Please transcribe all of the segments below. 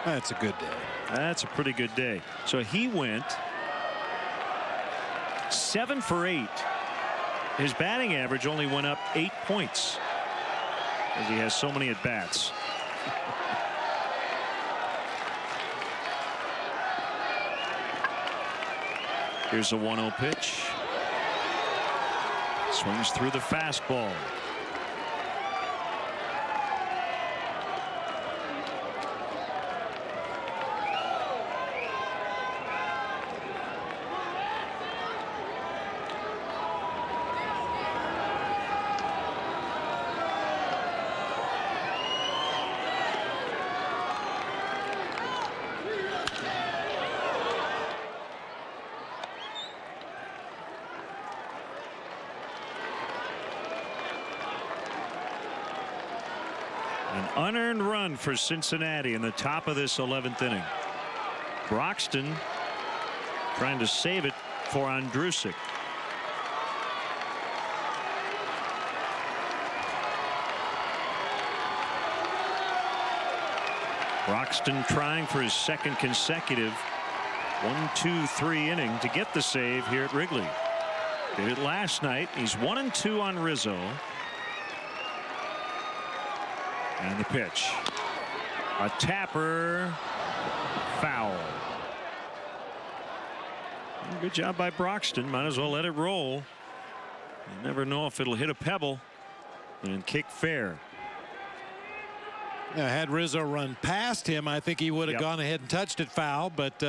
That's a good day. That's a pretty good day. So he went 7 for 8. His batting average only went up 8 points as he has so many at bats. Here's a 1-0 pitch. Swings through the fastball. An unearned run for Cincinnati in the top of this 11th inning. Broxton trying to save it for Andrusic. Broxton trying for his second consecutive 1-2-3 inning to get the save here at Wrigley. Did it last night. He's 1-2 on Rizzo. And the pitch. A tapper. Foul. Good job by Broxton. Might as well let it roll. You never know if it'll hit a pebble and kick fair. Yeah, had Rizzo run past him, I think he would have gone ahead and touched it foul. But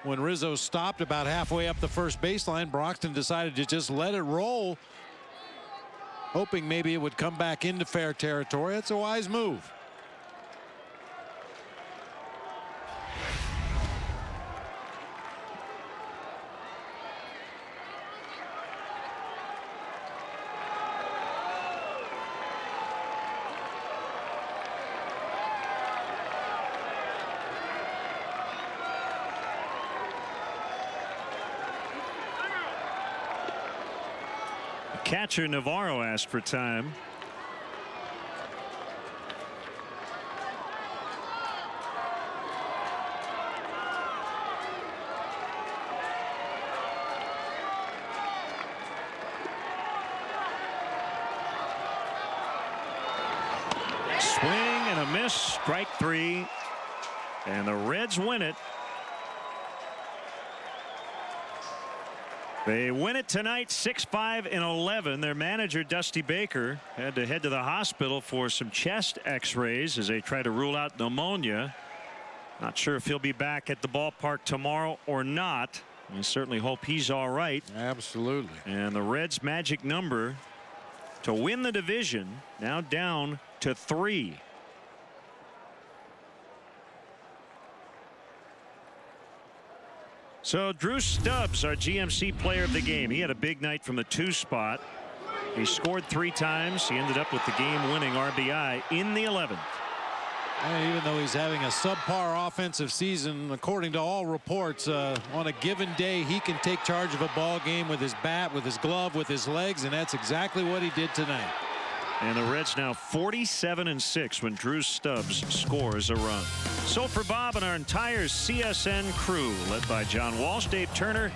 when Rizzo stopped about halfway up the first baseline, Broxton decided to just let it roll, hoping maybe it would come back into fair territory. That's a wise move. Catcher Navarro asked for time. Swing and a miss. Strike 3. And the Reds win it. They win it tonight 6-5-11. Their manager Dusty Baker had to head to the hospital for some chest x-rays as they try to rule out pneumonia. Not sure if he'll be back at the ballpark tomorrow or not. We certainly hope he's all right. Absolutely. And the Reds' magic number to win the division now down to 3. So Drew Stubbs, our GMC player of the game. He had a big night from the 2 spot. He scored 3 times. He ended up with the game-winning RBI in the 11th. And even though he's having a subpar offensive season, according to all reports, on a given day he can take charge of a ball game with his bat, with his glove, with his legs, and that's exactly what he did tonight. And the Reds now 47-6 when Drew Stubbs scores a run. So for Bob and our entire CSN crew, led by John Walsh, Dave Turner,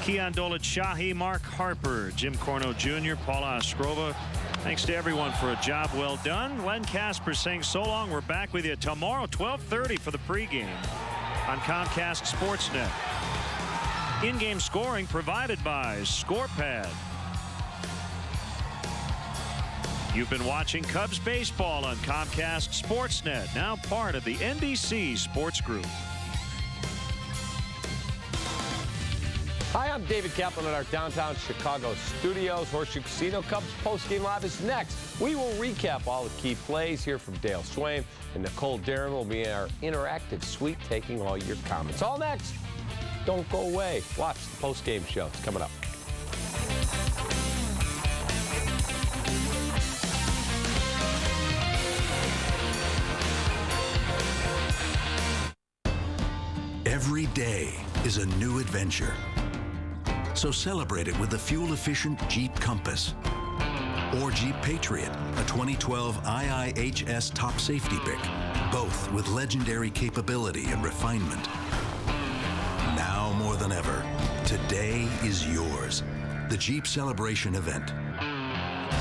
Keon Dolit-Shahi, Mark Harper, Jim Corno Jr., Paula Oskrova. Thanks to everyone for a job well done. Len Casper saying so long. We're back with you tomorrow, 12:30 for the pregame on Comcast Sportsnet. In-game scoring provided by ScorePad. You've been watching Cubs baseball on Comcast Sportsnet, now part of the NBC Sports Group. Hi, I'm David Kaplan at our downtown Chicago studios. Horseshoe Casino Cubs postgame live is next. We will recap all the key plays, hear from Dale Swain, and Nicole Darren will be in our interactive suite taking all your comments. All next. Don't go away. Watch the postgame show. It's coming up. Every day is a new adventure. So celebrate it with the fuel-efficient Jeep Compass or Jeep Patriot, a 2012 IIHS top safety pick. Both with legendary capability and refinement. Now more than ever, today is yours. The Jeep Celebration event.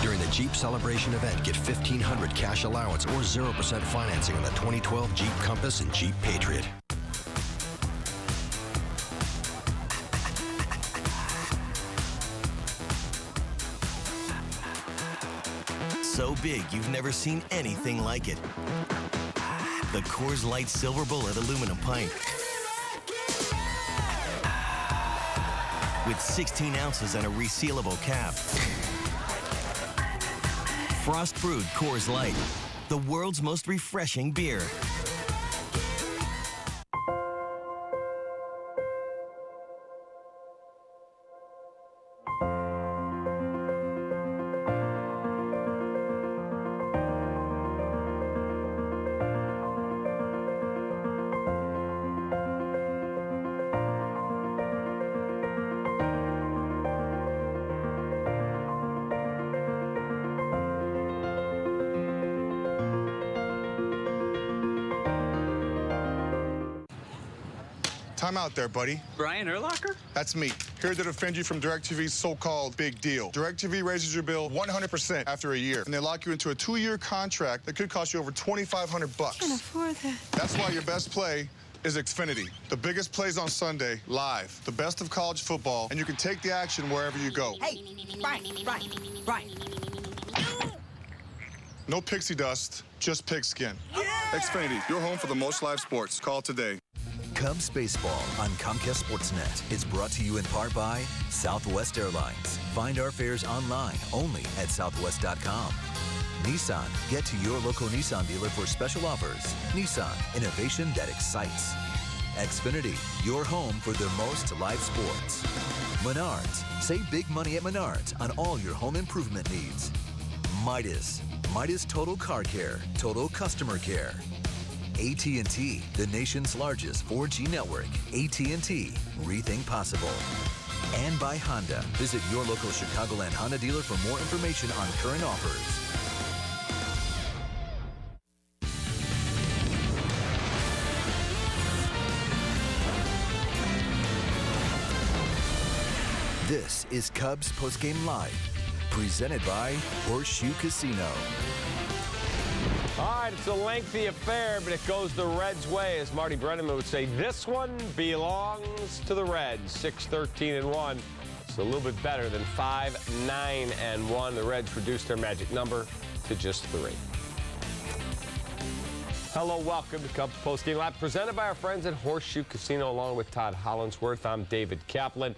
During the Jeep Celebration event, get $1,500 cash allowance or 0% financing on the 2012 Jeep Compass and Jeep Patriot. So big, you've never seen anything like it. The Coors Light Silver Bullet aluminum pint. With 16 ounces and a resealable cap. Frost brewed Coors Light, the world's most refreshing beer. Time out there, buddy. Brian Urlacher? That's me, here to defend you from DirecTV's so-called big deal. DirecTV raises your bill 100% after a year, and they lock you into a 2-year contract that could cost you over $2,500 bucks. I can't afford that. That's why your best play is Xfinity. The biggest plays on Sunday, live. The best of college football, and you can take the action wherever you go. Hey, Brian. No pixie dust, just pigskin. Yeah! Xfinity, your home for the most live sports. Call today. Cubs Baseball on Comcast Sportsnet is brought to you in part by Southwest Airlines. Find our fares online only at southwest.com. Nissan, get to your local Nissan dealer for special offers. Nissan, innovation that excites. Xfinity, your home for the most live sports. Menards, save big money at Menards on all your home improvement needs. Midas Total Car Care, Total Customer Care. AT&T, the nation's largest 4G network. AT&T, rethink possible. And by Honda. Visit your local Chicagoland Honda dealer for more information on current offers. This is Cubs Postgame Live, presented by Horseshoe Casino. All right, it's a lengthy affair, but it goes the Reds' way, as Marty Brenneman would say. This one belongs to the Reds. 6-13-1. It's a little bit better than 5-9-1. The Reds reduced their magic number to just 3. Hello, welcome to Cubs Postgame Live, presented by our friends at Horseshoe Casino, along with Todd Hollandsworth. I'm David Kaplan.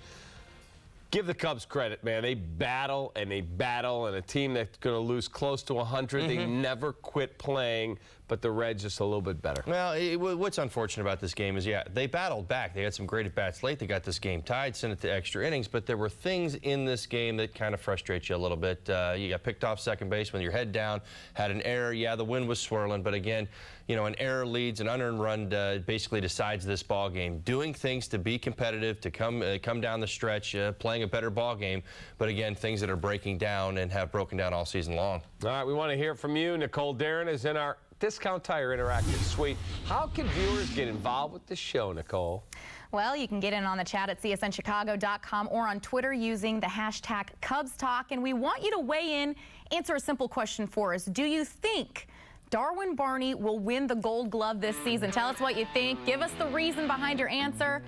Give the Cubs credit, man. They battle, and a team that's going to lose close to 100. They never quit playing, but the Reds just a little bit better. Well, what's unfortunate about this game is, yeah, they battled back. They had some great at-bats late. They got this game tied, sent it to extra innings, but there were things in this game that kind of frustrate you a little bit. You got picked off second base with your head down, had an error. Yeah, the wind was swirling, but again, you know, an error leads, an unearned run basically decides this ball game. Doing things to be competitive, to come down the stretch, playing a better ball game, but again, things that are breaking down and have broken down all season long. All right, we want to hear from you. Nicole Darren is in our Discount Tire Interactive Suite. How can viewers get involved with the show, Nicole? Well, you can get in on the chat at csnchicago.com or on Twitter using the hashtag CubsTalk. And we want you to weigh in, answer a simple question for us. Do you think Darwin Barney will win the Gold Glove this season? Tell us what you think. Give us the reason behind your answer.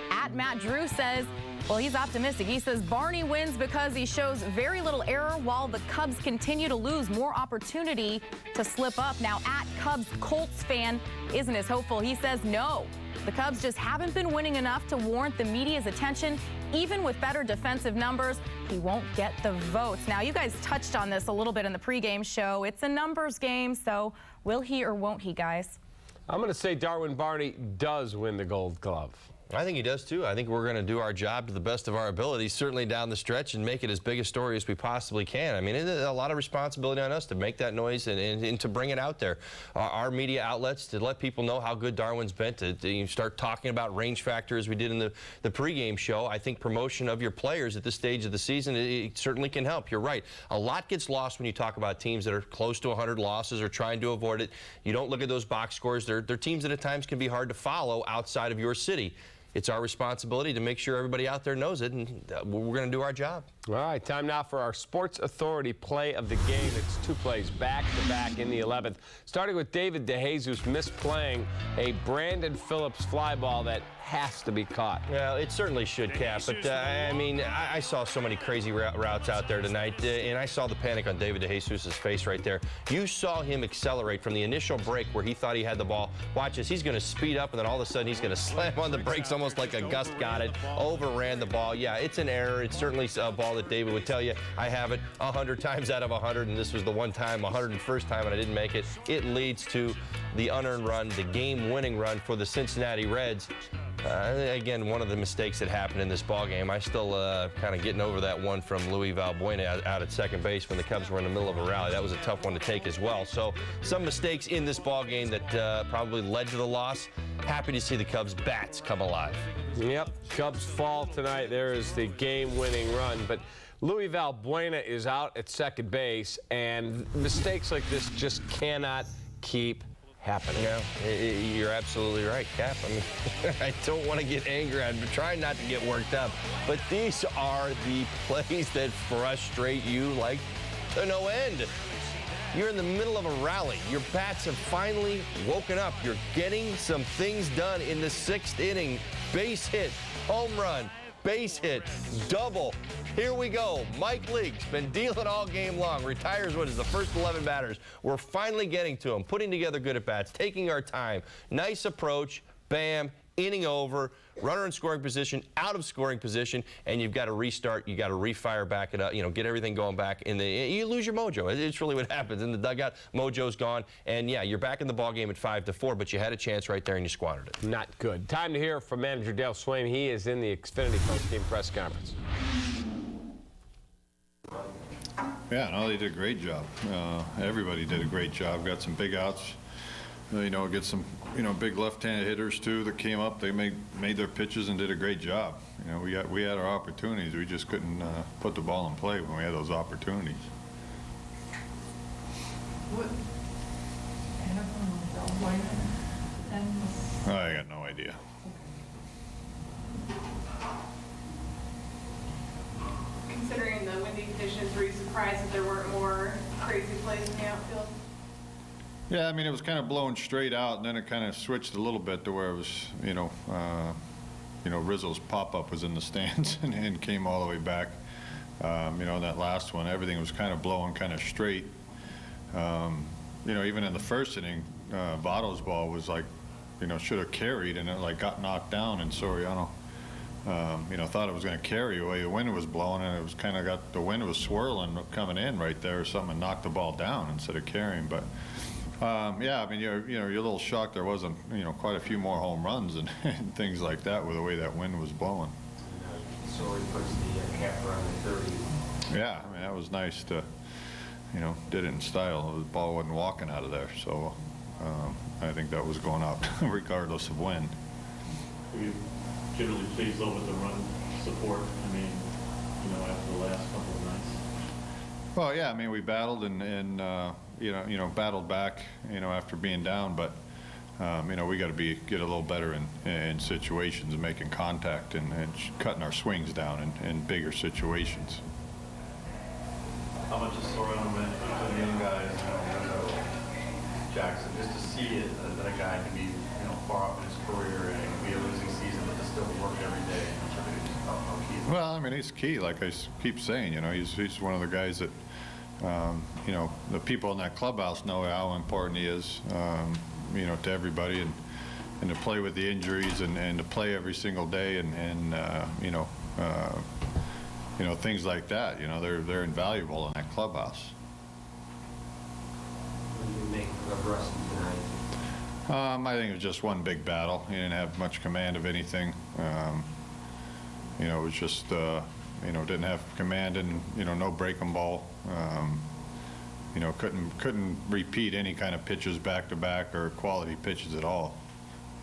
At Matt Drew says, well, he's optimistic. He says Barney wins because he shows very little error while the Cubs continue to lose more opportunity to slip up. Now, at Cubs Colts fan isn't as hopeful. He says no. The Cubs just haven't been winning enough to warrant the media's attention. Even with better defensive numbers, he won't get the votes. Now, you guys touched on this a little bit in the pregame show. It's a numbers game, so will he or won't he, guys? I'm going to say Darwin Barney does win the Gold Glove. I think he does, too. I think we're going to do our job to the best of our abilities, certainly down the stretch, and make it as big a story as we possibly can. I mean, it's a lot of responsibility on us to make that noise and to bring it out there. Our media outlets, to let people know how good Darwin's been, to start talking about range factor as we did in the pregame show. I think promotion of your players at this stage of the season, it certainly can help. You're right. A lot gets lost when you talk about teams that are close to 100 losses or trying to avoid it. You don't look at those box scores. They're teams that at times can be hard to follow outside of your city. It's our responsibility to make sure everybody out there knows it, and we're going to do our job. All right, time now for our Sports Authority play of the game. It's 2 plays back-to-back in the 11th. Starting with David DeJesus misplaying a Brandon Phillips fly ball that has to be caught. Well, it certainly should, Cap, but I mean, I saw so many crazy routes out there tonight, and I saw the panic on David DeJesus' face right there. You saw him accelerate from the initial break where he thought he had the ball. Watch this, he's going to speed up, and then all of a sudden he's going to slam on the brakes almost like a gust got it, overran the ball. Yeah, it's an error. It's certainly a ball that David would tell you, I have it 100 times out of 100, and this was the one time, 101st time, and I didn't make it. It leads to the unearned run, the game-winning run for the Cincinnati Reds. Again, one of the mistakes that happened in this ballgame. I still kind of getting over that one from Luis Valbuena out at second base when the Cubs were in the middle of a rally. That was a tough one to take as well. So some mistakes in this ballgame that probably led to the loss. Happy to see the Cubs' bats come alive. Yep, Cubs fall tonight. There is the game-winning run. But Luis Valbuena is out at second base, and mistakes like this just cannot keep happening. Yeah, you're absolutely right, Cap. I mean, I don't want to get angry. I'm trying not to get worked up. But these are the plays that frustrate you like to no end. You're in the middle of a rally. Your bats have finally woken up. You're getting some things done in the 6th inning. Base hit, home run, base hit, double. Here we go. Mike Leake's been dealing all game long. Retires what is the first 11 batters. We're finally getting to him, putting together good at-bats, taking our time. Nice approach. Bam. Inning over. Runner in scoring position, out of scoring position, and you've got to restart. You got to refire back it up. You know, get everything going back. You lose your mojo. It's really what happens in the dugout. Mojo's gone, and yeah, you're back in the ball game at 5-4. But you had a chance right there, and you squandered it. Not good. Time to hear from manager Dale Swaim. He is in the Xfinity post-game press conference. Yeah, no, they did a great job. Everybody did a great job. Got some big outs. You know, get some, big left-handed hitters too that came up. They made their pitches and did a great job. You know, we had our opportunities. We just couldn't put the ball in play when we had those opportunities. I got no idea. Considering the windy conditions, were you surprised that there weren't more crazy plays in the outfield? Yeah, I mean, it was kind of blowing straight out, and then it kind of switched a little bit to where it was, Rizzo's pop-up was in the stands and came all the way back. In that last one, everything was kind of blowing kind of straight. Even in the first inning, Votto's ball was like, should have carried, and it like got knocked down, and Soriano, thought it was going to carry away. The wind was blowing, and it was kind of the wind was swirling coming in right there or something, and knocked the ball down instead of carrying. But yeah, I mean, you're a little shocked there wasn't, quite a few more home runs and things like that with the way that wind was blowing. So he puts the cap around the 30. Yeah, I mean, that was nice to, did it in style. The ball wasn't walking out of there, so I think that was going out regardless of when. Are you generally pleased though with the run support? I mean, after the last couple of nights. Well, yeah, I mean, we battled and battled back, after being down, but we got to get a little better in situations and making contact and cutting our swings down in bigger situations. How much is Soriano meant to the young guys, Jackson, just to see it that a guy can be, far off in his career and it can be a losing season, but to still work every day? How key is that? Well, I mean, he's key, like I keep saying. He's one of the guys that. The people in that clubhouse know how important he is, to everybody, and to play with the injuries and to play every single day and things like that. They're invaluable in that clubhouse. What do you make of Rusty tonight? I think it was just one big battle. He didn't have much command of anything. You know, it was just, you know, didn't have command and, you know, no breaking ball. You know, couldn't repeat any kind of pitches back to back or quality pitches at all.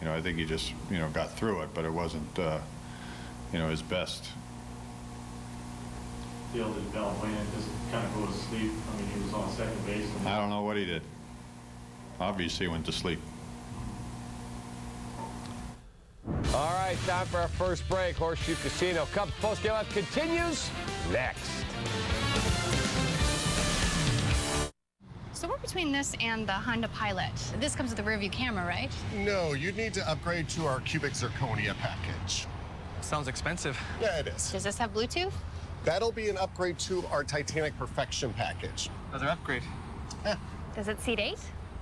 You know, I think he just, you know, got through it, but it wasn't, you know, his best. Feel that Bell went in, just kind of go to sleep. I mean, he was on second base. I don't know what he did. Obviously, he went to sleep. All right, time for our first break. Horseshoe Casino Cubs postgame live continues next. So we're between this and the Honda Pilot. This comes with a rear view camera, right? No, you'd need to upgrade to our cubic zirconia package. Sounds expensive. Yeah, it is. Does this have Bluetooth? That'll be an upgrade to our Titanic Perfection package. Another upgrade. Yeah. Does it seat 8?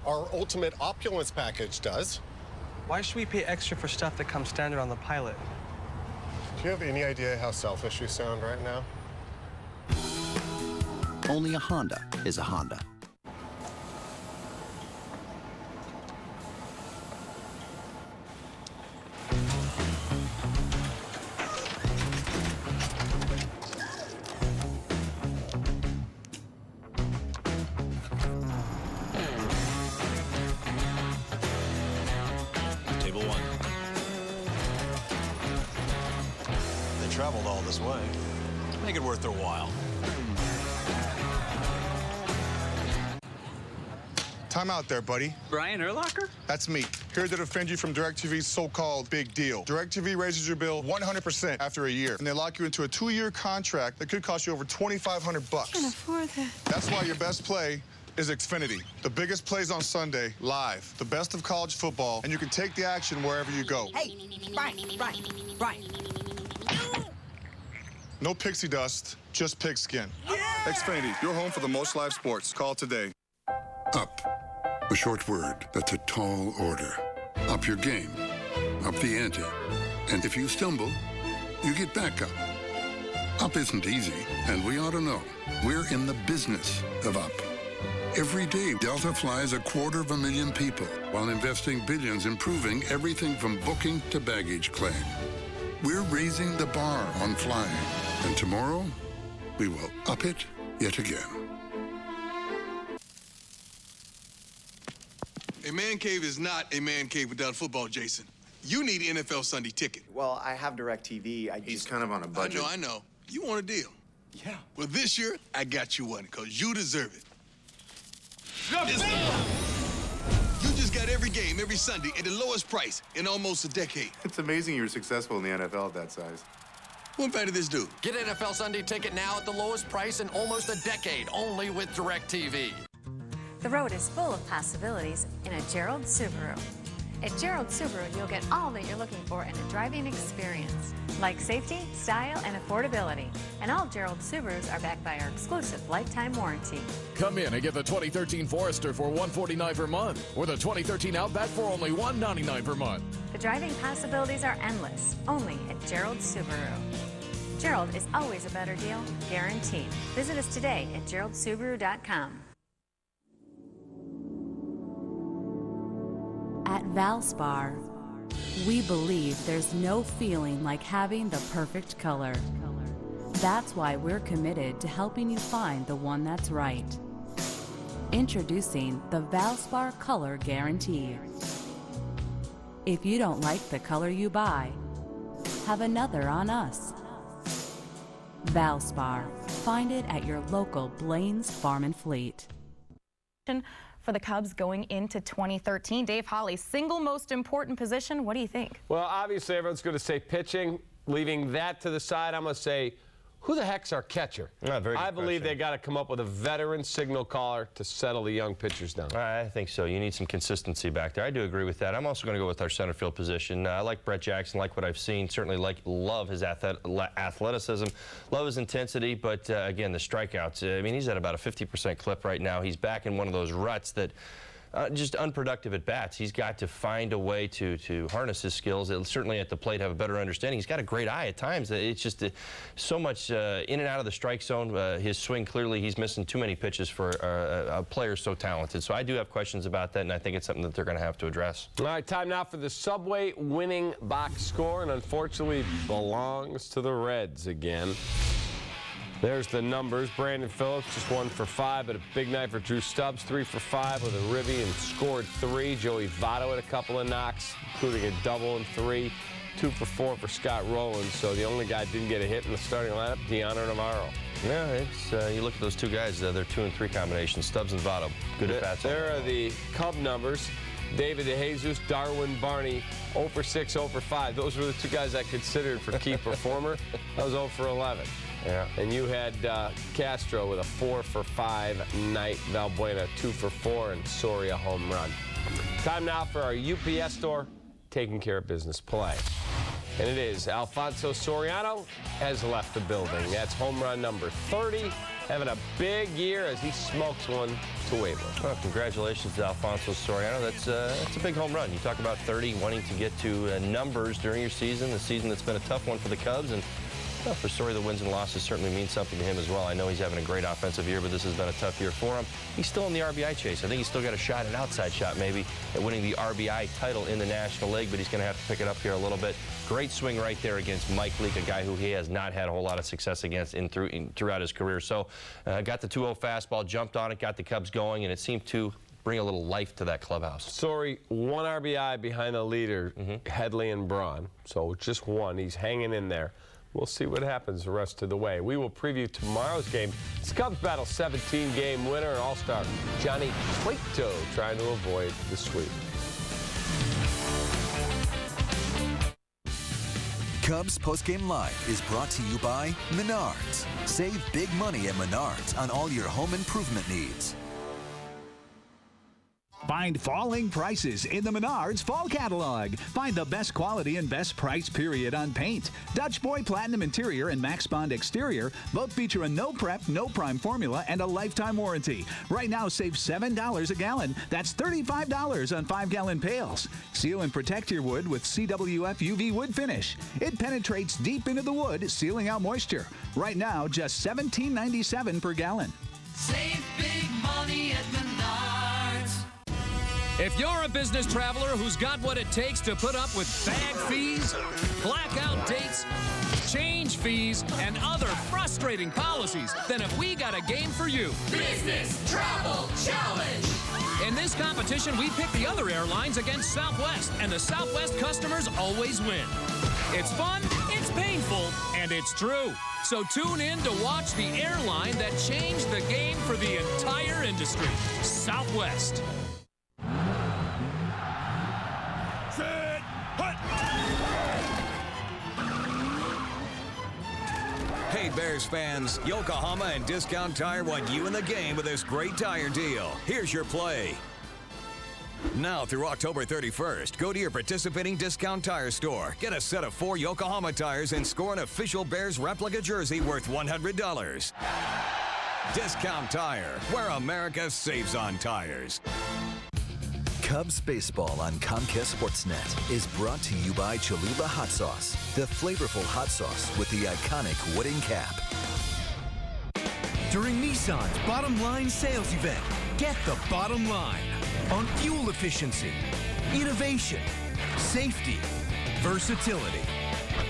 Our Ultimate Opulence package does. Why should we pay extra for stuff that comes standard on the Pilot? Do you have any idea how selfish you sound right now? Only a Honda is a Honda. Table 1. They traveled all this way. Make it worth their while. Time out there, buddy. Brian Urlacher? That's me, here to defend you from DirecTV's so-called big deal. DirecTV raises your bill 100% after a year, and they lock you into a 2-year contract that could cost you over $2,500 bucks. Can't afford that. That's why your best play is Xfinity. The biggest plays on Sunday, live. The best of college football, and you can take the action wherever you go. Hey, Brian. No pixie dust, just pigskin. Yeah! Xfinity, your home for the most live sports. Call today. Up. A short word that's a tall order. Up your game. Up the ante. And if you stumble, you get back up. Up isn't easy, and we ought to know. We're in the business of up. Every day, Delta flies 250,000 people while investing billions improving everything from booking to baggage claim. We're raising the bar on flying, and tomorrow, we will up it yet again. A man cave is not a man cave without football, Jason. You need an NFL Sunday ticket. Well, I have DirecTV. He's kind of on a budget. I know. You want a deal. Yeah. Well, this year, I got you one, because you deserve it. You just got every game, every Sunday, at the lowest price in almost a decade. It's amazing you're successful in the NFL at that size. What better this do? Get NFL Sunday ticket now at the lowest price in almost a decade, only with DirecTV. The road is full of possibilities in a Gerald Subaru. At Gerald Subaru, you'll get all that you're looking for in a driving experience, like safety, style, and affordability. And all Gerald Subarus are backed by our exclusive lifetime warranty. Come in and get the 2013 Forester for $149 per month, or the 2013 Outback for only $199 per month. The driving possibilities are endless, only at Gerald Subaru. Gerald is always a better deal, guaranteed. Visit us today at GeraldSubaru.com. At Valspar, we believe there's no feeling like having the perfect color. That's why we're committed to helping you find the one that's right. Introducing the Valspar Color Guarantee. If you don't like the color you buy, have another on us. Valspar. Find it at your local Blaine's Farm and Fleet. For the Cubs going into 2013. Dave Holley's single most important position, what do you think? Well, obviously everyone's going to say pitching. Leaving that to the side, I'm going to say, who the heck's our catcher? I believe they got to come up with a veteran signal caller to settle the young pitchers down. I think so. You need some consistency back there. I do agree with that. I'm also going to go with our center field position. I like Brett Jackson, like what I've seen. Certainly love his athleticism, love his intensity, but again, the strikeouts. I mean, he's at about a 50% clip right now. He's back in one of those ruts that just unproductive at bats. He's got to find a way to harness his skills. Certainly at the plate, have a better understanding. He's got a great eye at times. It's just so much in and out of the strike zone. His swing, clearly, he's missing too many pitches for a player so talented. So I do have questions about that, and I think it's something that they're going to have to address. All right, time now for the Subway winning box score, and unfortunately belongs to the Reds again. There's the numbers. Brandon Phillips just 1 for 5, but a big night for Drew Stubbs, 3 for 5 with a ribby and scored 3. Joey Votto had a couple of knocks, including a double and 3. 2 for 4 for Scott Rowland. So the only guy that didn't get a hit in the starting lineup, Deanna Navarro. Yeah, it's you look at those two guys, they're 2 and 3 combinations. Stubbs and Votto, good at bats. There are the Cub numbers. David DeJesus, Darwin Barney, 0 for 6, 0 for 5. Those were the two guys I considered for key performer. I was 0 for 11. Yeah. And you had Castro with a 4 for 5 night, Valbuena 2 for 4, and Soria home run. Time now for our UPS store, taking care of business play. And it is Alfonso Soriano has left the building. That's home run number 30, having a big year as he smokes one to Waveland. Well, congratulations to Alfonso Soriano. That's a big home run. You talk about 30, wanting to get to numbers during your season, the season that's been a tough one for the Cubs. And well, for Soria, the wins and losses certainly mean something to him as well. I know he's having a great offensive year, but this has been a tough year for him. He's still in the RBI chase. I think he's still got a shot, an outside shot maybe, at winning the RBI title in the National League, but he's going to have to pick it up here a little bit. Great swing right there against Mike Leake, a guy who he has not had a whole lot of success against throughout his career. So got the 2-0 fastball, jumped on it, got the Cubs going, and it seemed to bring a little life to that clubhouse. Sori, 1 RBI behind the leader, Headley and Braun. So just 1. He's hanging in there. We'll see what happens the rest of the way. We will preview tomorrow's game. It's Cubs battle 17-game winner and all-star Johnny Cueto trying to avoid the sweep. Cubs Postgame Live is brought to you by Menards. Save big money at Menards on all your home improvement needs. Find falling prices in the Menards Fall Catalog. Find the best quality and best price period on paint. Dutch Boy Platinum Interior and Max Bond Exterior both feature a no prep, no prime formula and a lifetime warranty. Right now, save $7 a gallon. That's $35 on 5-gallon pails. Seal and protect your wood with CWF UV wood finish. It penetrates deep into the wood, sealing out moisture. Right now, just $17.97 per gallon. Save big money at Menards. If you're a business traveler who's got what it takes to put up with bag fees, blackout dates, change fees, and other frustrating policies, then have we got a game for you. Business Travel Challenge. In this competition, we pick the other airlines against Southwest, and the Southwest customers always win. It's fun, it's painful, and it's true. So tune in to watch the airline that changed the game for the entire industry, Southwest. Hey, Bears fans, Yokohama and Discount Tire want you in the game with this great tire deal. Here's your play. Now through October 31st, go to your participating Discount Tire store, get a set of 4 Yokohama tires, and score an official Bears replica jersey worth $100. Discount Tire, where America saves on tires. Cubs baseball on Comcast Sportsnet is brought to you by Cholula Hot Sauce, the flavorful hot sauce with the iconic wooden cap. During Nissan's Bottom Line sales event, get the bottom line on fuel efficiency, innovation, safety, versatility.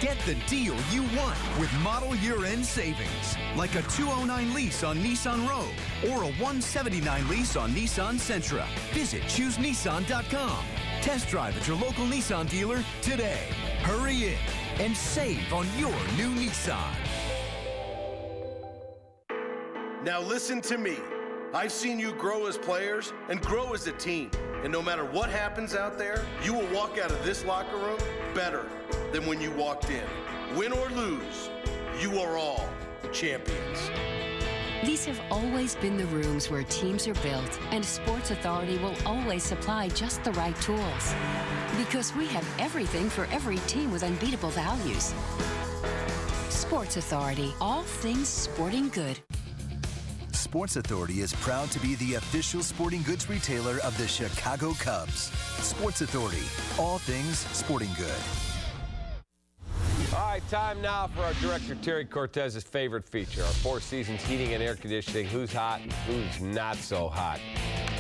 Get the deal you want with model year-end savings, like a 209 lease on Nissan Rogue or a 179 lease on Nissan Sentra. Visit ChooseNissan.com. Test drive at your local Nissan dealer today. Hurry in and save on your new Nissan. Now listen to me. I've seen you grow as players and grow as a team. And no matter what happens out there, you will walk out of this locker room better than when you walked in. Win or lose, you are all champions. These have always been the rooms where teams are built, and Sports Authority will always supply just the right tools. Because we have everything for every team with unbeatable values. Sports Authority, all things sporting good. Sports Authority is proud to be the official sporting goods retailer of the Chicago Cubs. Sports Authority, all things sporting good. All right, time now for our director Terry Cortez's favorite feature, our Four Seasons heating and air conditioning. Who's hot and who's not so hot?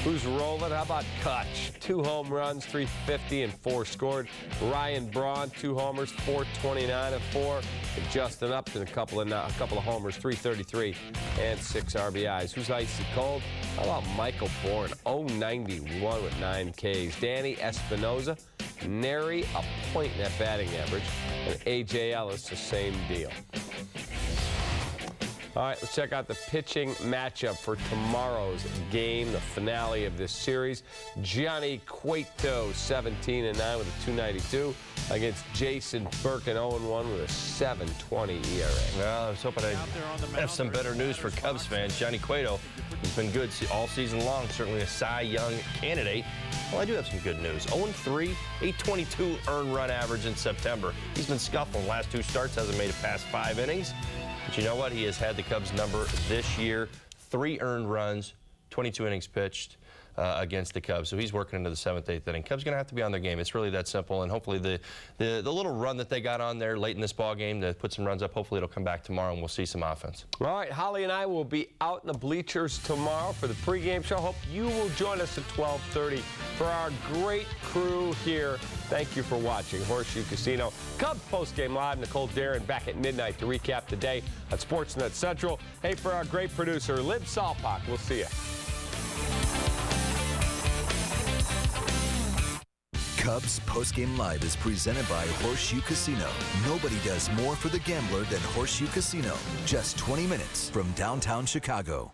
Who's rolling? How about Kutch? 2 home runs, 350 and 4 scored. Ryan Braun, 2 homers, 429 and 4. And Justin Upton, a couple of homers, 333 and 6 RBIs. Who's icy cold? How about Michael Bourne, 091 with 9 Ks. Danny Espinoza, nary a point in that batting average. And A.J. Ellis, the same deal. All right, let's check out the pitching matchup for tomorrow's game, the finale of this series. Johnny Cueto, 17-9 with a 292 against Jason Birkin, 0-1 with a 7.20 ERA. Well, I was hoping I'd have some better news for Cubs fans. Johnny Cueto has been good all season long, certainly a Cy Young candidate. Well, I do have some good news. 0-3, 822 earned run average in September. He's been scuffling. Last 2 starts, hasn't made it past 5 innings. But you know what? He has had the Cubs' number this year. 3 earned runs, 22 innings pitched against the Cubs. So he's working into the 7th, 8th inning. Cubs going to have to be on their game. It's really that simple. And hopefully the little run that they got on there late in this ball game to put some runs up, hopefully it'll come back tomorrow and we'll see some offense. All right, Holly and I will be out in the bleachers tomorrow for the pregame show. Hope you will join us at 12:30 for our great crew here. Thank you for watching Horseshoe Casino. Cubs postgame live. Nicole Darren back at midnight to recap the day on Sportsnet Central. Hey, for our great producer, Lib Salpak, we'll see you. Cubs Postgame Live is presented by Horseshoe Casino. Nobody does more for the gambler than Horseshoe Casino. Just 20 minutes from downtown Chicago.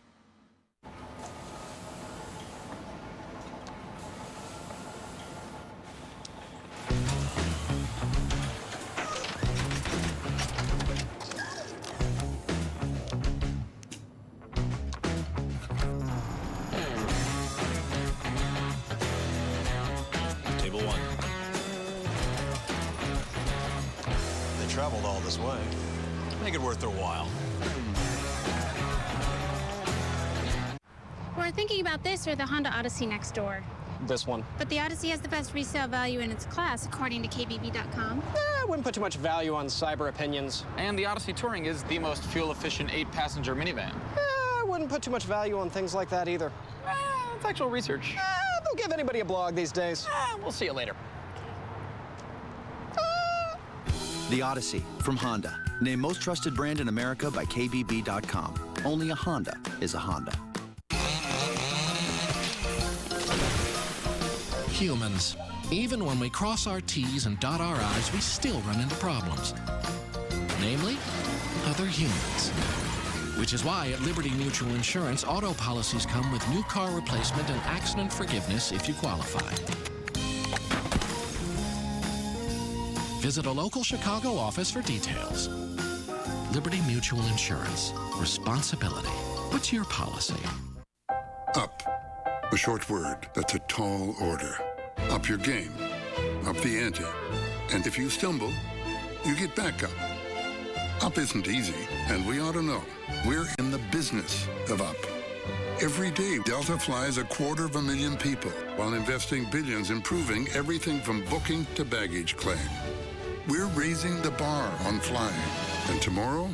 Traveled all this way. Make it worth their while. We're thinking about this or the Honda Odyssey next door. This one. But the Odyssey has the best resale value in its class, according to KBB.com. I wouldn't put too much value on cyber opinions. And the Odyssey Touring is the most fuel-efficient 8-passenger minivan. I wouldn't put too much value on things like that either. It's actual research. They'll give anybody a blog these days. We'll see you later. The Odyssey from Honda. Named most trusted brand in America by KBB.com. Only a Honda is a Honda. Humans. Even when we cross our T's and dot our I's, we still run into problems. Namely, other humans. Which is why at Liberty Mutual Insurance, auto policies come with new car replacement and accident forgiveness if you qualify. Visit a local Chicago office for details. Liberty Mutual Insurance. Responsibility. What's your policy? Up. A short word that's a tall order. Up your game. Up the ante. And if you stumble, you get back up. Up isn't easy, and we ought to know. We're in the business of up. Every day, Delta flies 250,000 people while investing billions improving everything from booking to baggage claim. We're raising the bar on flying, and tomorrow,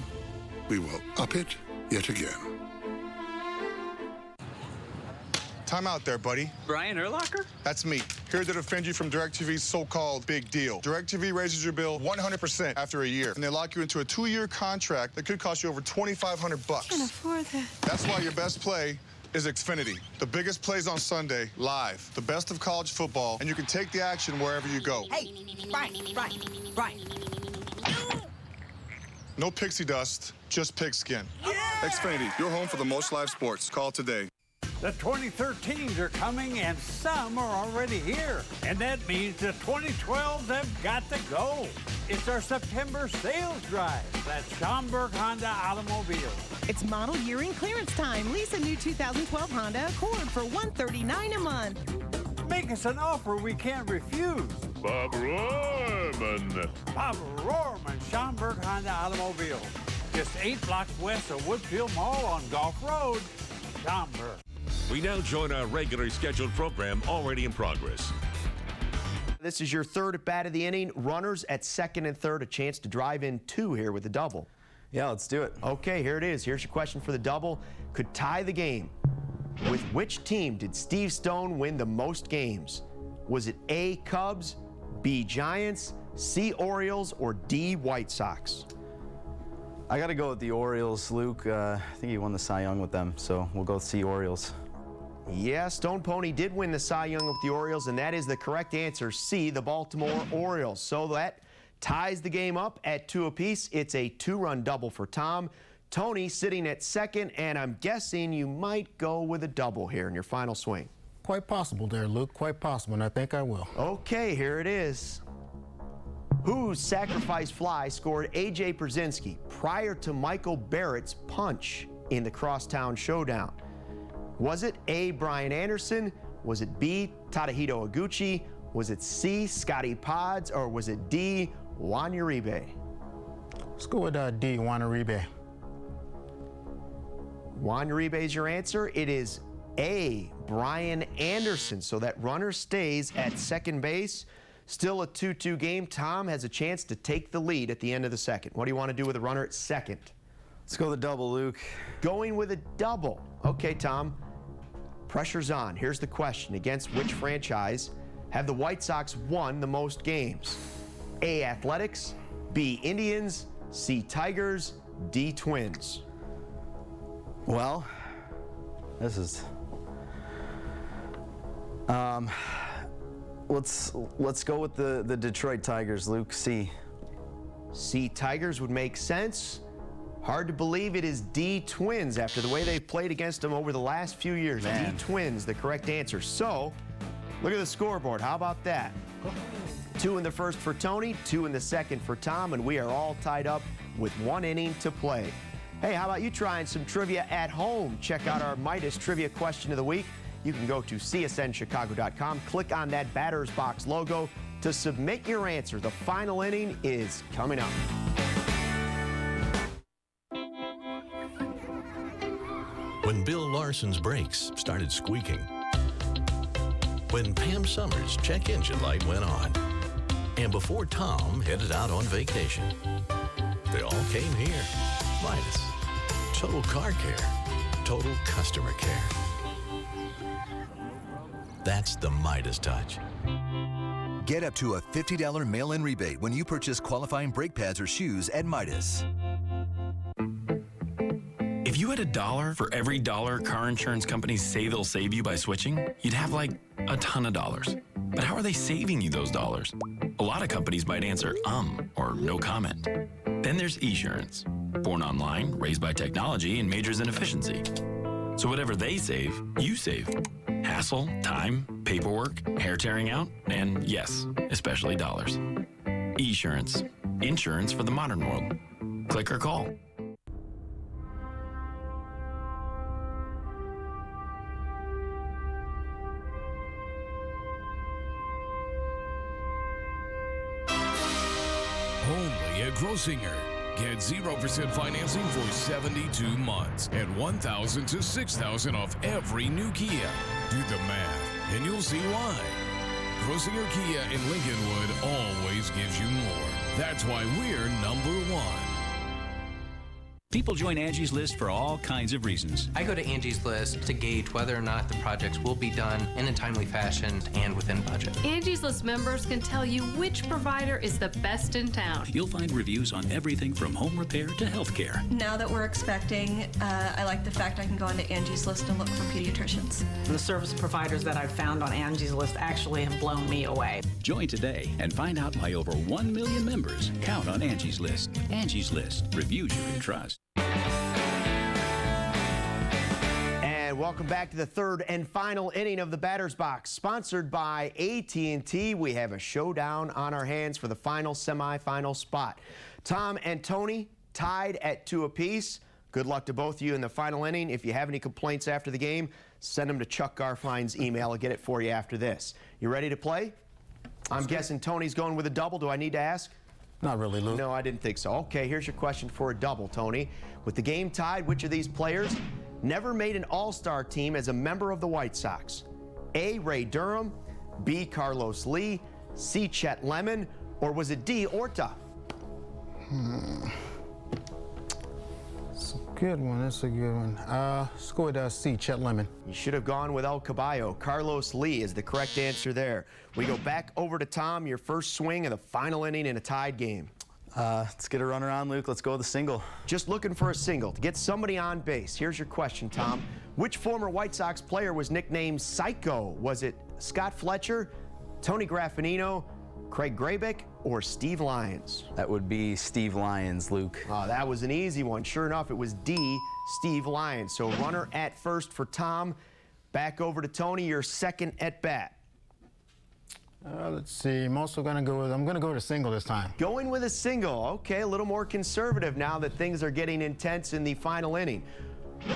we will up it yet again. Time out there, buddy. Brian Urlacher? That's me, here to defend you from DirecTV's so-called big deal. DirecTV raises your bill 100% after a year, and they lock you into a 2-year contract that could cost you over $2,500. Can't afford that. That's why your best play is Xfinity. The biggest plays on Sunday, live. The best of college football, and you can take the action wherever you go. Hey, Brian. No pixie dust, just pigskin. Yeah! Xfinity, your home for the most live sports. Call today. The 2013s are coming, and some are already here. And that means the 2012s have got to go. It's our September sales drive at Schaumburg Honda Automobile. It's model year in clearance time. Lease a new 2012 Honda Accord for $139 a month. Make us an offer we can't refuse. Bob Rohrman. Bob Rohrman, Schaumburg Honda Automobile. Just 8 blocks west of Woodfield Mall on Gulf Road. Schaumburg. We now join our regularly scheduled program already in progress. This is your third at bat of the inning. Runners at second and third, a chance to drive in two here with a double. Yeah, let's do it. Okay, here it is. Here's your question for the double. Could tie the game. With which team did Steve Stone win the most games? Was it A, Cubs, B, Giants, C, Orioles, or D, White Sox? I got to go with the Orioles, Luke. I think he won the Cy Young with them, so we'll go with C, Orioles. Yeah, Stone Pony did win the Cy Young with the Orioles, and that is the correct answer, C, the Baltimore Orioles. So that ties the game up at 2 apiece. It's a 2-run double for Tom. Tony sitting at second, and I'm guessing you might go with a double here in your final swing. Quite possible there, Luke. Quite possible, and I think I will. Okay, here it is. Whose sacrifice fly scored A.J. Brzezinski prior to Michael Barrett's punch in the Crosstown Showdown? Was it A, Brian Anderson? Was it B, Tadahito Iguchi? Was it C, Scotty Pods? Or was it D, Juan Uribe? Let's go with D, Juan Uribe. Juan Uribe is your answer. It is A, Brian Anderson. So that runner stays at second base. Still a 2-2 game. Tom has a chance to take the lead at the end of the second. What do you want to do with a runner at second? Let's go with the double, Luke. Going with a double. Okay, Tom. Pressure's on. Here's the question. Against which franchise have the White Sox won the most games? A, Athletics, B, Indians, C, Tigers, D, Twins. Well, this is... Let's go with the Detroit Tigers, Luke. C. C, Tigers would make sense. Hard to believe it is D, Twins after the way they've played against them over the last few years. Man. D, Twins, the correct answer. So, look at the scoreboard. How about that? 2 in the first for Tony, 2 in the second for Tom, and we are all tied up with 1 inning to play. Hey, how about you trying some trivia at home? Check out our Midas Trivia Question of the Week. You can go to csnchicago.com, click on that batter's box logo to submit your answer. The final inning is coming up. When Bill Larson's brakes started squeaking. When Pam Summers' check engine light went on. And before Tom headed out on vacation. They all came here. Midas. Total car care. Total customer care. That's the Midas touch. Get up to a $50 mail-in rebate when you purchase qualifying brake pads or shoes at Midas. If you had $1 for every dollar car insurance companies say they'll save you by switching, you'd have like a ton of dollars. But how are they saving you those dollars? A lot of companies might answer or no comment. Then there's Esurance. Born online, raised by technology, and majors in efficiency. So whatever they save, you save. Hassle, time, paperwork, hair tearing out, and yes, especially dollars. Esurance. Insurance for the modern world. Click or call. Only at Grossinger. Get 0% financing for 72 months and $1,000 to $6,000 off every new Kia. Do the math, and you'll see why. Grossinger Kia in Lincolnwood always gives you more. That's why we're #1. People join Angie's List for all kinds of reasons. I go to Angie's List to gauge whether or not the projects will be done in a timely fashion and within budget. Angie's List members can tell you which provider is the best in town. You'll find reviews on everything from home repair to healthcare. Now that we're expecting, I like the fact I can go onto Angie's List and look for pediatricians. The service providers that I've found on Angie's List actually have blown me away. Join today and find out why over 1 million members count on Angie's List. Angie's List. Reviews you can trust. And welcome back to the third and final inning of the Batter's Box, sponsored by AT&T. We have a showdown on our hands for the final semifinal spot. Tom and Tony tied at 2 apiece. Good luck to both of you in the final inning. If you have any complaints after the game, send them to Chuck Garfine's email. I'll get it for you after this. You ready to play? I'm guessing Tony's going with a double. Do I need to ask? Not really, Luke. No, I didn't think so. Okay, here's your question for a double, Tony. With the game tied, which of these players never made an all-star team as a member of the White Sox? A. Ray Durham, B. Carlos Lee, C. Chet Lemon, or was it D. Orta? That's a good one. That's a good one. Let's go with C. Chet Lemon. You should have gone with El Caballo. Carlos Lee is the correct answer there. We go back over to Tom, your first swing of the final inning in a tied game. Let's get a runner on, Luke. Let's go with a single. Just looking for a single to get somebody on base. Here's your question, Tom. Which former White Sox player was nicknamed Psycho? Was it Scott Fletcher, Tony Graffinino, Craig Grabick, or Steve Lyons? That would be Steve Lyons, Luke. Oh, that was an easy one. Sure enough, it was D, Steve Lyons. So runner at first for Tom. Back over to Tony, your second at bat. Let's see. I'm also going to go with, I'm going to go with a single this time. Going with a single. Okay, a little more conservative now that things are getting intense in the final inning.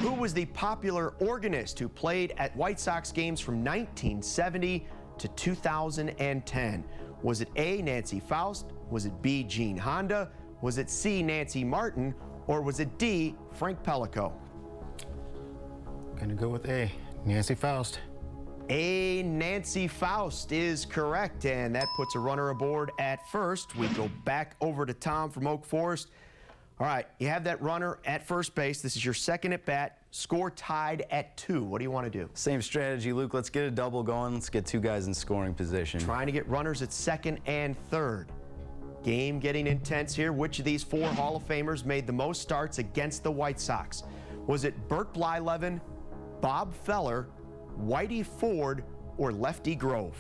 Who was the popular organist who played at White Sox games from 1970 to 2010? Was it A, Nancy Faust? Was it B, Gene Honda? Was it C, Nancy Martin? Or was it D, Frank Pellico? Going to go with A, Nancy Faust. A, Nancy Faust is correct, and that puts a runner aboard at first. We go back over to Tom from Oak Forest. All right, you have that runner at first base. This is your second at bat. Score tied at 2. What do you want to do? Same strategy, Luke. Let's get a double going. Let's get two guys in scoring position. Trying to get runners at second and third. Game getting intense here. Which of these 4 Hall of Famers made the most starts against the White Sox? Was it Bert Blyleven, Bob Feller, Whitey Ford, or Lefty Grove?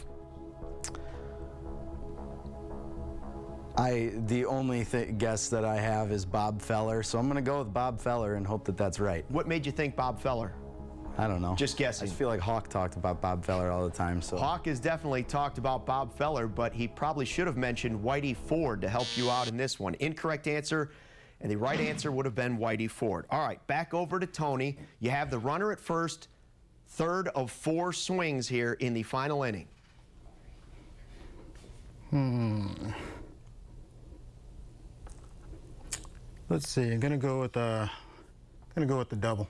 The only guess that I have is Bob Feller, so I'm going to go with Bob Feller and hope that that's right. What made you think Bob Feller? I don't know. Just guessing. I just feel like Hawk talked about Bob Feller all the time. So Hawk has definitely talked about Bob Feller, but he probably should have mentioned Whitey Ford to help you out in this one. Incorrect answer, and the right answer would have been Whitey Ford. All right, back over to Tony. You have the runner at first, third of 4 swings here in the final inning. Let's see. I'm gonna go with the double.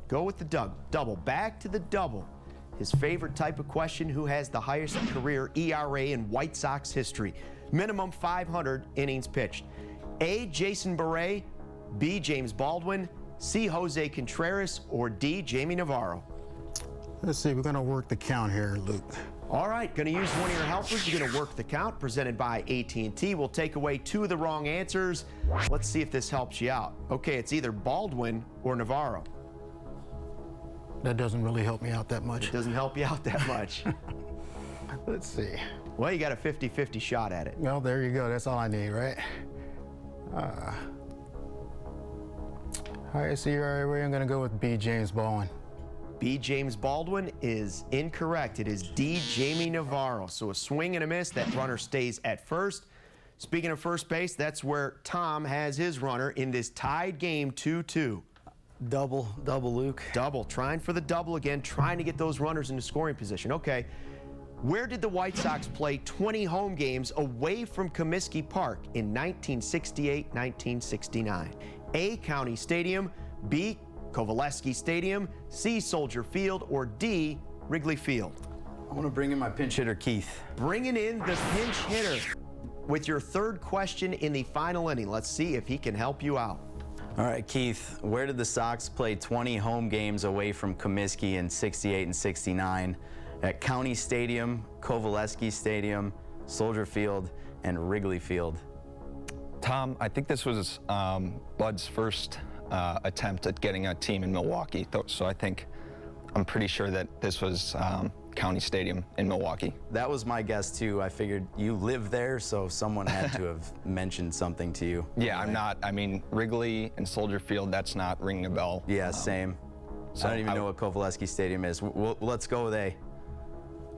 Go with the double. Back to the double. His favorite type of question: who has the highest career ERA in White Sox history? Minimum 500 innings pitched. A, Jason Beret, B, James Baldwin, C, Jose Contreras, or D, Jamie Navarro? Let's see. We're gonna work the count here, Luke. All right, going to use one of your helpers. You're going to work the count, presented by AT&T. We'll take away 2 of the wrong answers. Let's see if this helps you out. Okay, it's either Baldwin or Navarro. That doesn't really help me out that much. It doesn't help you out that much. Let's see. Well, you got a 50-50 shot at it. Well, there you go. That's all I need, right? Highest ERA, I'm going to go with B, James Baldwin. B, James Baldwin is incorrect. It is D, Jamie Navarro. So a swing and a miss. That runner stays at first. Speaking of first base, that's where Tom has his runner in this tied game 2-2. Double, Luke. Double, trying for the double again, trying to get those runners into scoring position. Okay, where did the White Sox play 20 home games away from Comiskey Park in 1968-1969? A, County Stadium, B, Coveleski Stadium, C, Soldier Field, or D, Wrigley Field? I want to bring in my pinch hitter, Keith. Bringing in the pinch hitter with your third question in the final inning. Let's see if he can help you out. All right, Keith, where did the Sox play 20 home games away from Comiskey in 68 and 69? At County Stadium, Coveleski Stadium, Soldier Field, and Wrigley Field? Tom, I think this was Bud's first attempt at getting a team in Milwaukee. So I'm pretty sure that this was County Stadium in Milwaukee. That was my guess too. I figured you live there, so someone had to have mentioned something to you. Yeah, I mean, Wrigley and Soldier Field, that's not ringing a bell. Yeah, same. So I don't even know what Coveleski Stadium is. Let's go with A.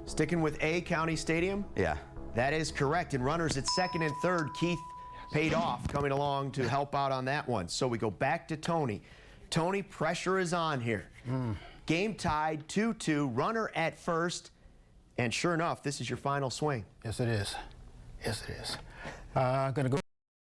Sticking with A, County Stadium? Yeah. That is correct. And runners at second and third, Keith paid off coming along to help out on that one. So we go back to Tony. Tony, pressure is on here. Game tied 2-2, runner at first, and sure enough, this is your final swing. Yes, it is. Yes, it is. I'm going to go